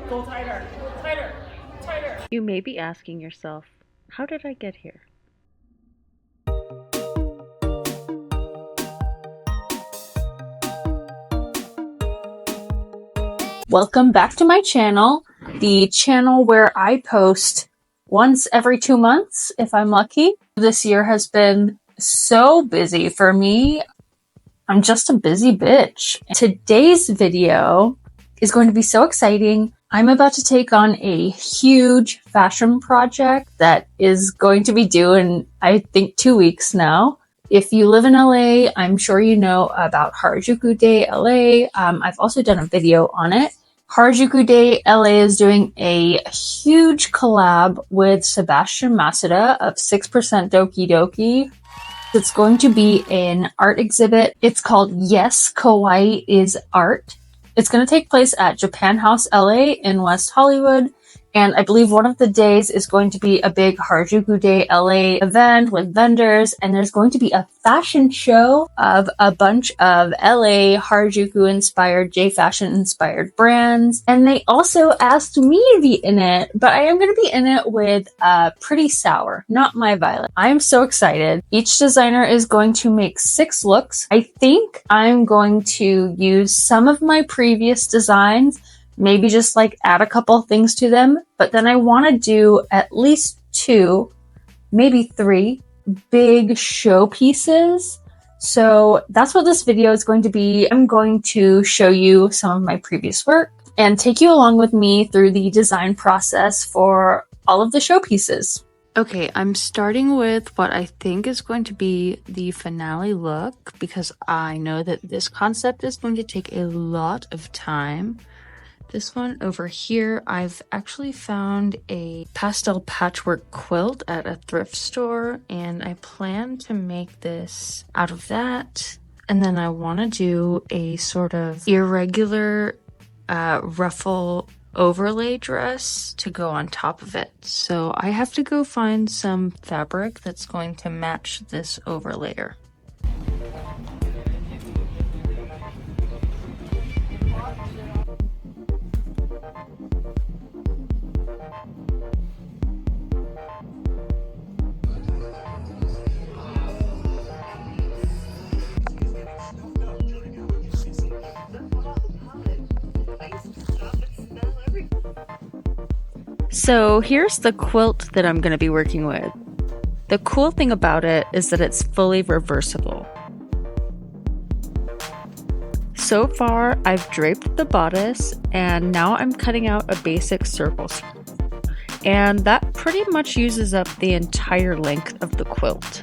Go tighter. Tighter. Tighter. You may be asking yourself, how did I get here? Welcome back to my channel, the channel where I post once every 2 months if I'm lucky. This year has been so busy for me. I'm just a busy bitch. Today's video is going to be so exciting. I'm about to take on a huge fashion project that is going to be due in, I think, 2 weeks now. If you live in LA, I'm sure you know about Harajuku Day LA. I've also done a video on it. Harajuku Day LA is doing a huge collab with Sebastian Masuda of 6% Dokidoki. It's going to be an art exhibit. It's called Yes, Kawaii is Art. It's going to take place at Japan House LA in West Hollywood. And I believe one of the days is going to be a big Harajuku Day LA event with vendors. And there's going to be a fashion show of a bunch of LA Harajuku inspired, J-fashion inspired brands. And they also asked me to be in it, but I am going to be in it with Pretty Sour, not my Violet. I am so excited. Each designer is going to make 6 looks. I think I'm going to use some of my previous designs, maybe just like add a couple things to them, but then I want to do at least 2, maybe 3 big showpieces. So that's what this video is going to be. I'm going to show you some of my previous work and take you along with me through the design process for all of the showpieces. Okay, I'm starting with what I think is going to be the finale look because I know that this concept is going to take a lot of time. This one over here, I've actually found a pastel patchwork quilt at a thrift store, and I plan to make this out of that. And then I want to do a sort of irregular ruffle overlay dress to go on top of it. So I have to go find some fabric that's going to match this overlayer. So here's the quilt that I'm going to be working with. The cool thing about it is that it's fully reversible. So far, I've draped the bodice and now I'm cutting out a basic circle. And that pretty much uses up the entire length of the quilt.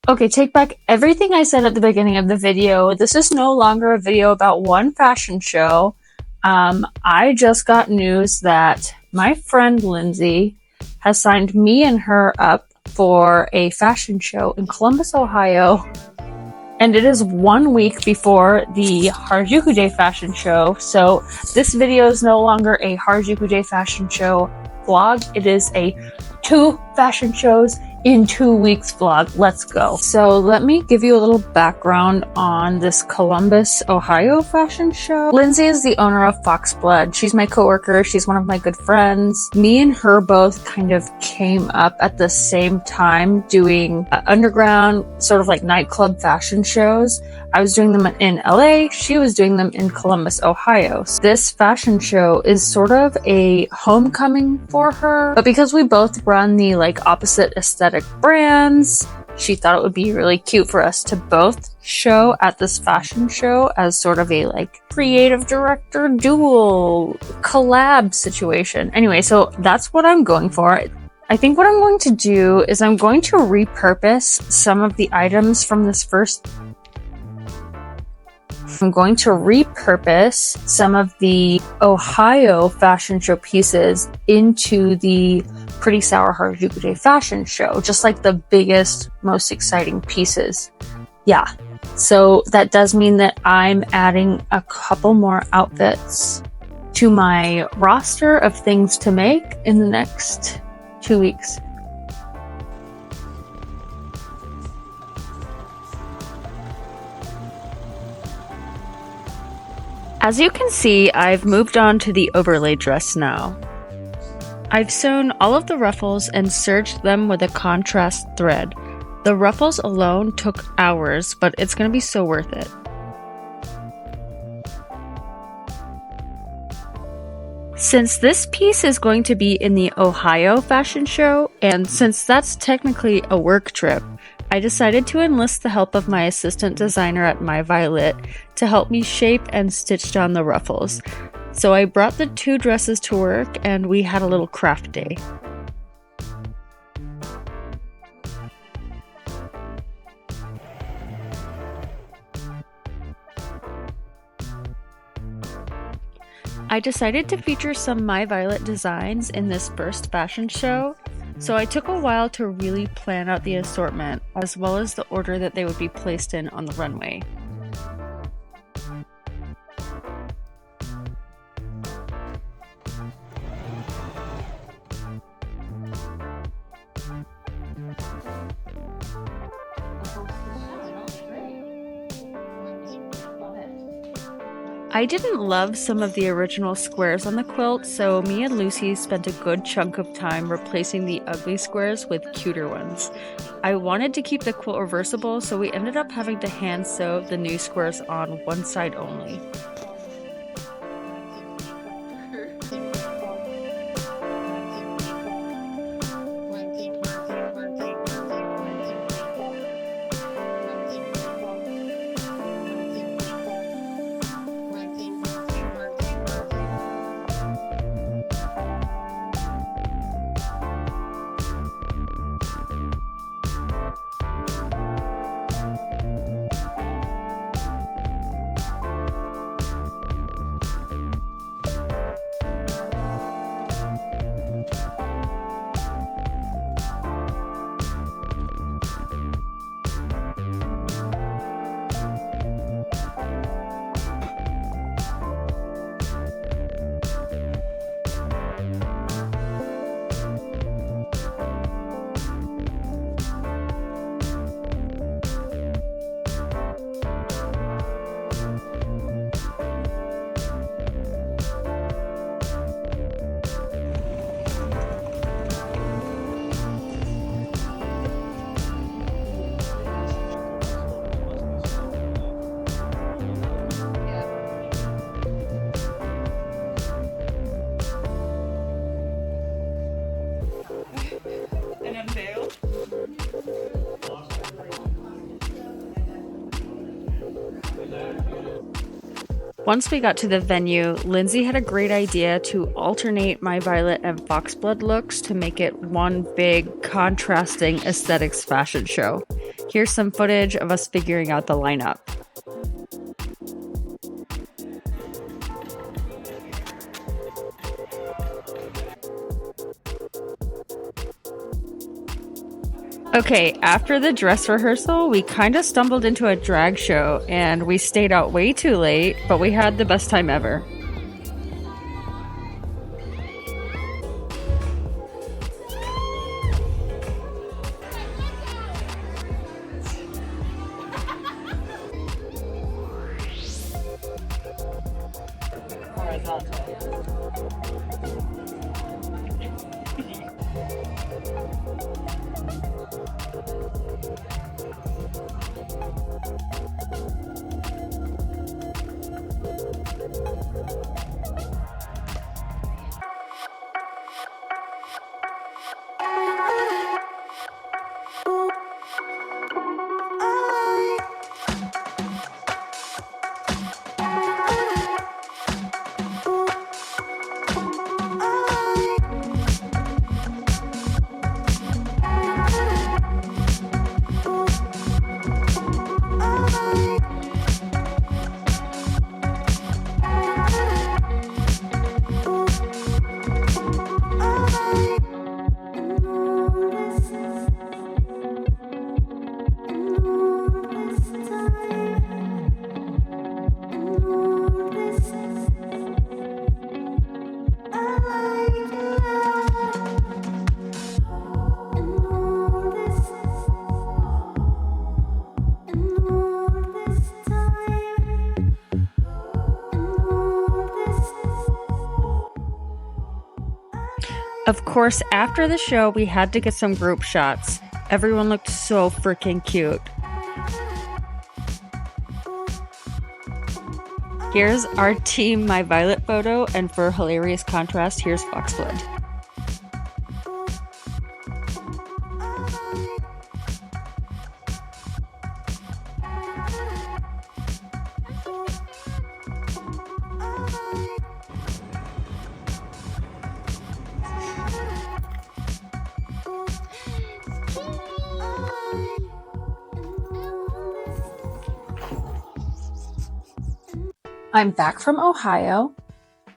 Okay, take back everything I said at the beginning of the video. This is no longer a video about one fashion show. I just got news that my friend Lindsay has signed me and her up for a fashion show in Columbus, Ohio. And it is 1 week before the Harajuku Day fashion show. So this video is no longer a Harajuku Day fashion show vlog. It is a 2 fashion shows in 2 weeks vlog. Let's go. So let me give you a little background on this Columbus, Ohio fashion show. Lindsay is the owner of Foxblood. She's my coworker. She's one of my good friends. Me and her both kind of came up at the same time doing underground sort of like nightclub fashion shows. I was doing them in LA. She was doing them in Columbus, Ohio. So this fashion show is sort of a homecoming for her, but because we both run the like opposite aesthetic brands, she thought it would be really cute for us to both show at this fashion show as sort of a like creative director dual collab situation. Anyway, so that's what I'm going for. I think what I'm going to do is I'm going to repurpose some of the items from this first. I'm going to repurpose some of the Ohio fashion show pieces into the Pretty Sour Harajuku Day fashion show, just like the biggest, most exciting pieces. Yeah, so that does mean that I'm adding a couple more outfits to my roster of things to make in the next 2 weeks. As you can see, I've moved on to the overlay dress now. I've sewn all of the ruffles and serged them with a contrast thread. The ruffles alone took hours, but it's going to be so worth it. Since this piece is going to be in the Ohio fashion show, and since that's technically a work trip, I decided to enlist the help of my assistant designer at My Violet to help me shape and stitch down the ruffles. So I brought the two dresses to work and we had a little craft day. I decided to feature some My Violet designs in this first fashion show, so I took a while to really plan out the assortment, as well as the order that they would be placed in on the runway. I didn't love some of the original squares on the quilt, so me and Lucy spent a good chunk of time replacing the ugly squares with cuter ones. I wanted to keep the quilt reversible, so we ended up having to hand sew the new squares on one side only. Once we got to the venue, Lindsay had a great idea to alternate My Violet and Foxblood looks to make it one big, contrasting aesthetics fashion show. Here's some footage of us figuring out the lineup. Okay, after the dress rehearsal, we kind of stumbled into a drag show and we stayed out way too late, but we had the best time ever. Of course, after the show, we had to get some group shots. Everyone looked so freaking cute. Here's our Team My Violet photo, and for hilarious contrast, here's Foxblood. I'm back from Ohio.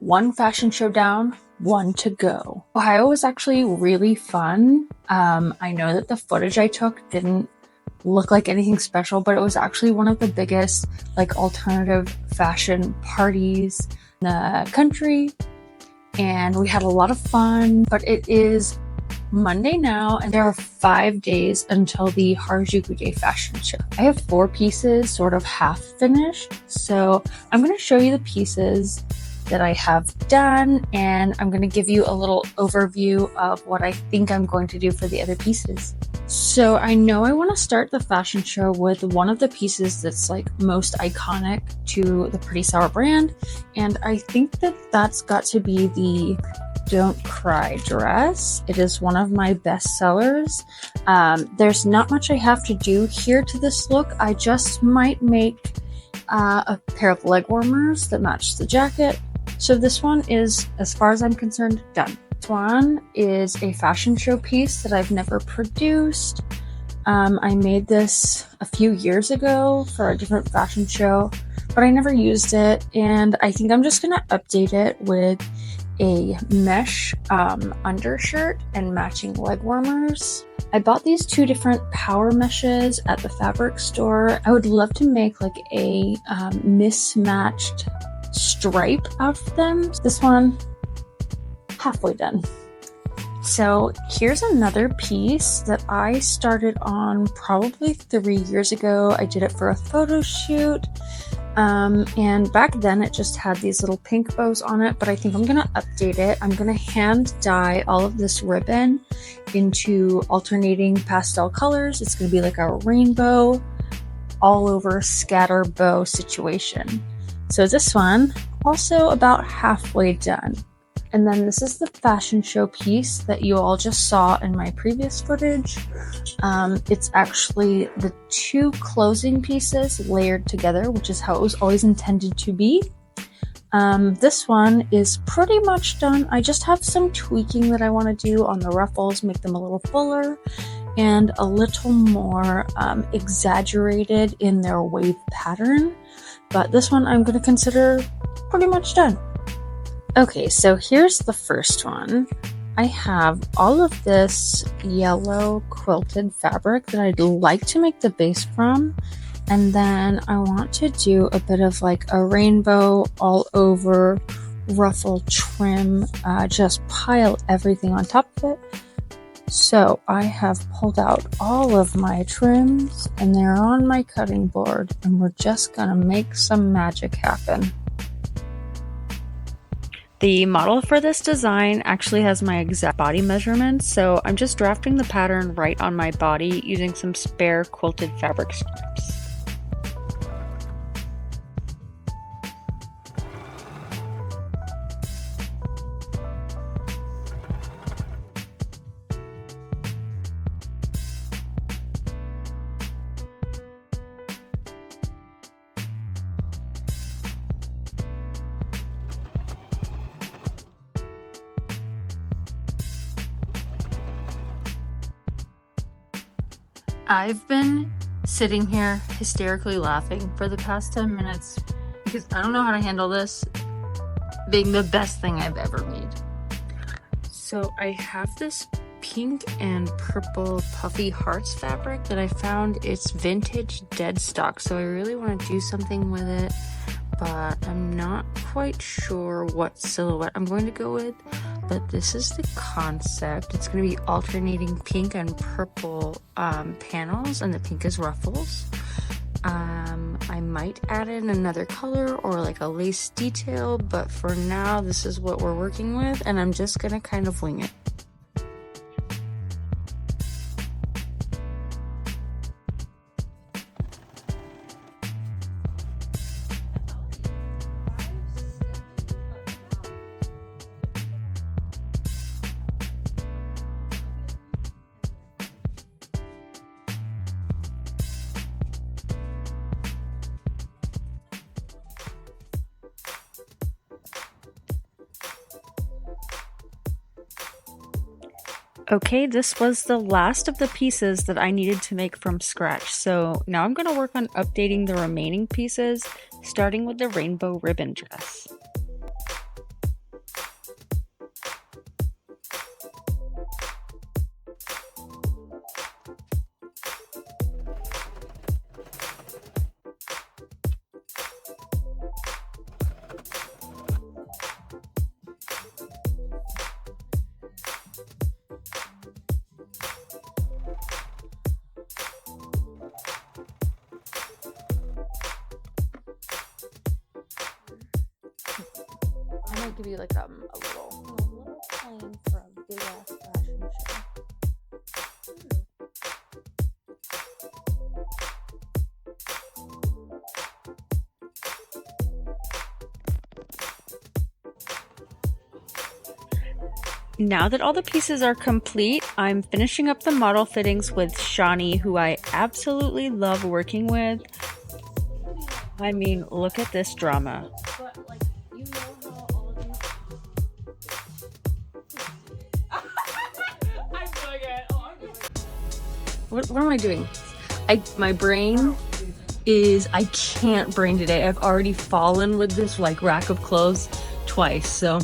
One fashion show down, one to go. Ohio was actually really fun. I know that the footage I took didn't look like anything special, but it was actually one of the biggest like alternative fashion parties in the country. And we had a lot of fun, but it is Monday now, and there are 5 days until the Harajuku Day fashion show. I have 4 pieces sort of half finished, so I'm going to show you the pieces that I have done, and I'm going to give you a little overview of what I think I'm going to do for the other pieces. So I know I want to start the fashion show with one of the pieces that's like most iconic to the Pretty Sour brand, and I think that that's got to be the Don't Cry dress. It is one of my best sellers. There's not much I have to do here to this look. I just might make a pair of leg warmers that match the jacket. So this one is, as far as I'm concerned, done. This one is a fashion show piece that I've never produced. I made this a few years ago for a different fashion show, but I never used it, and I think I'm just gonna update it with a mesh undershirt and matching leg warmers. I bought these 2 different power meshes at the fabric store. I would love to make like a mismatched stripe out of them. This one, halfway done. So here's another piece that I started on probably 3 years ago. I did it for a photo shoot. And back then it just had these little pink bows on it, but I think I'm going to update it. I'm going to hand dye all of this ribbon into alternating pastel colors. It's going to be like a rainbow all over scatter bow situation. So this one, also about halfway done. And then this is the fashion show piece that you all just saw in my previous footage. It's actually the 2 closing pieces layered together, which is how it was always intended to be. This one is pretty much done. I just have some tweaking that I want to do on the ruffles, make them a little fuller and a little more exaggerated in their wave pattern. But this one I'm going to consider pretty much done. Okay, so here's the first one. I have all of this yellow quilted fabric that I'd like to make the base from, and then I want to do a bit of like a rainbow all over ruffle trim, just pile everything on top of it. So I have pulled out all of my trims and they're on my cutting board, and we're just gonna make some magic happen. The model for this design actually has my exact body measurements, so I'm just drafting the pattern right on my body using some spare quilted fabric strips. I've been sitting here hysterically laughing for the past 10 minutes because I don't know how to handle this being the best thing I've ever made. So I have this pink and purple puffy hearts fabric that I found. It's vintage dead stock, so I really want to do something with it, but I'm not quite sure what silhouette I'm going to go with. But this is the concept. It's going to be alternating pink and purple panels, and the pink is ruffles. I might add in another color or like a lace detail, but for now this is what we're working with, and I'm just going to kind of wing it. Okay, this was the last of the pieces that I needed to make from scratch, so now I'm going to work on updating the remaining pieces, starting with the rainbow ribbon dress. I might give you like a little plane for a big ass fashion show. Now that all the pieces are complete, I'm finishing up the model fittings with Shawnee, who I absolutely love working with. I mean, look at this drama. But like, you know how all of these. I'm doing it. Oh, I'm doing it. What am I doing? My brain is, I can't brain today. I've already fallen with this like rack of clothes twice, so.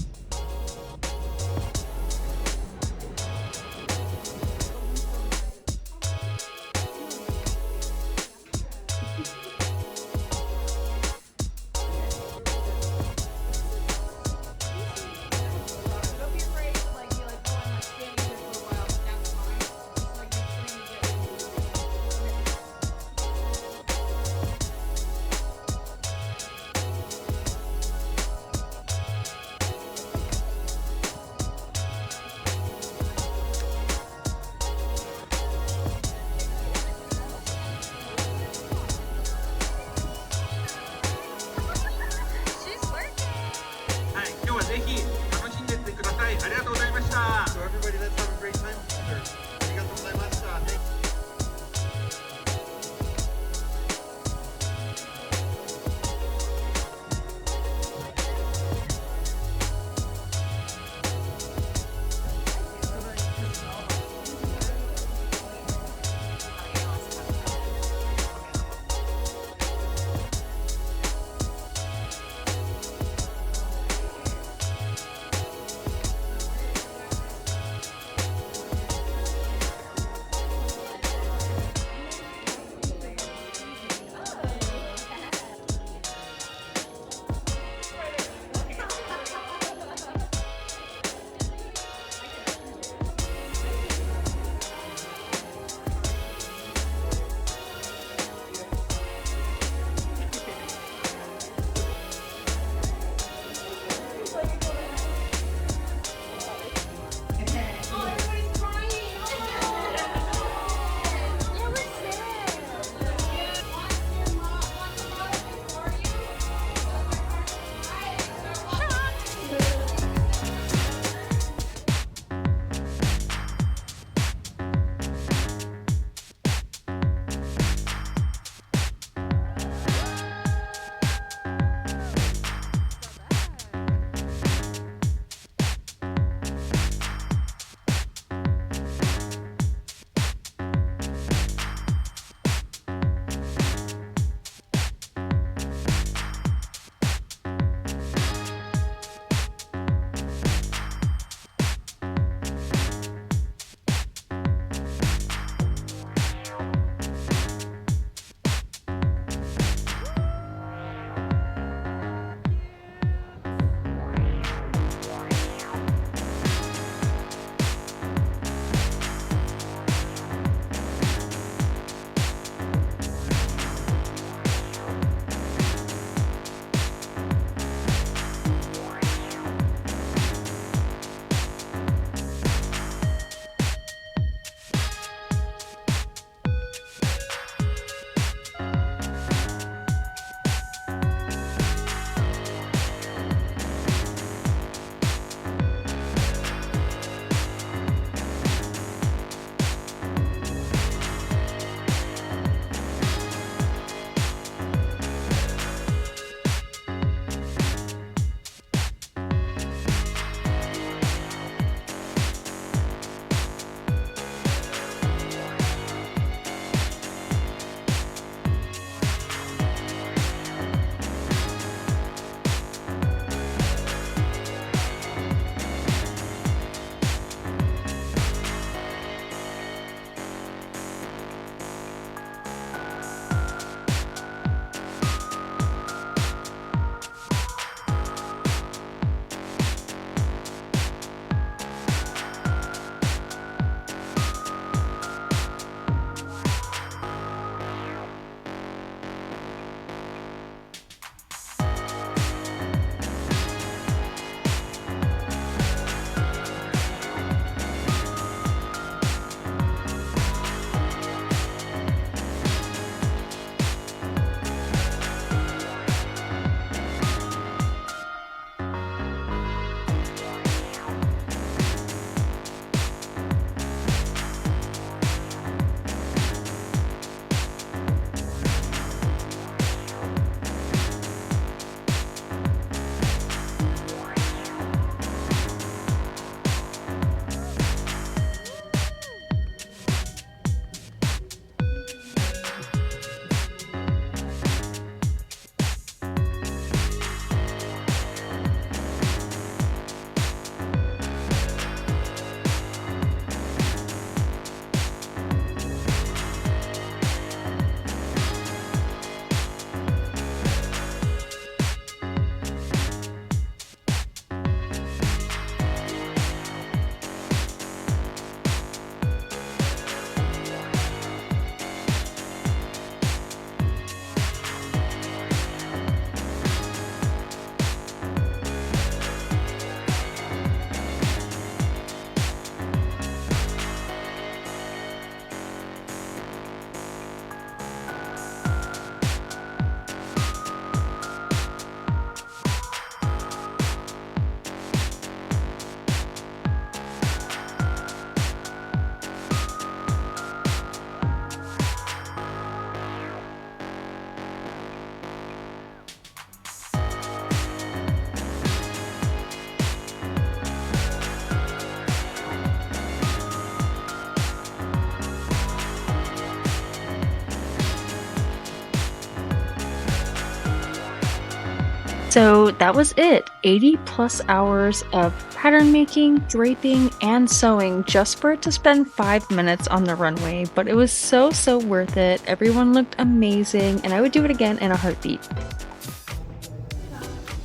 So that was it. 80 plus hours of pattern making, draping, and sewing just for it to spend 5 minutes on the runway. But it was so worth it. Everyone looked amazing, and I would do it again in a heartbeat.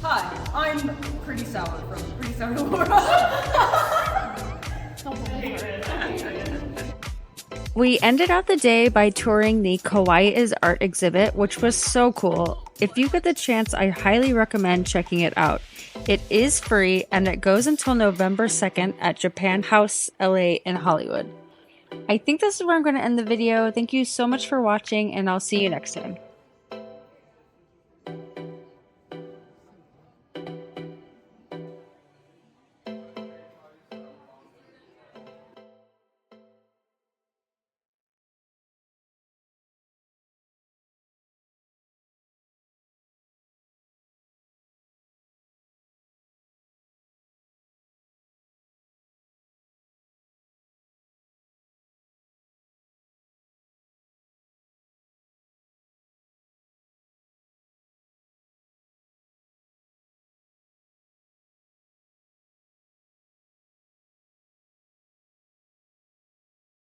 Hi, I'm Pretty Sour from Pretty Sour Laura. We ended out the day by touring the Kawaii is Art exhibit, which was so cool. If you get the chance, I highly recommend checking it out. It is free and it goes until November 2nd at Japan House LA in Hollywood. I think this is where I'm going to end the video. Thank you so much for watching, and I'll see you next time.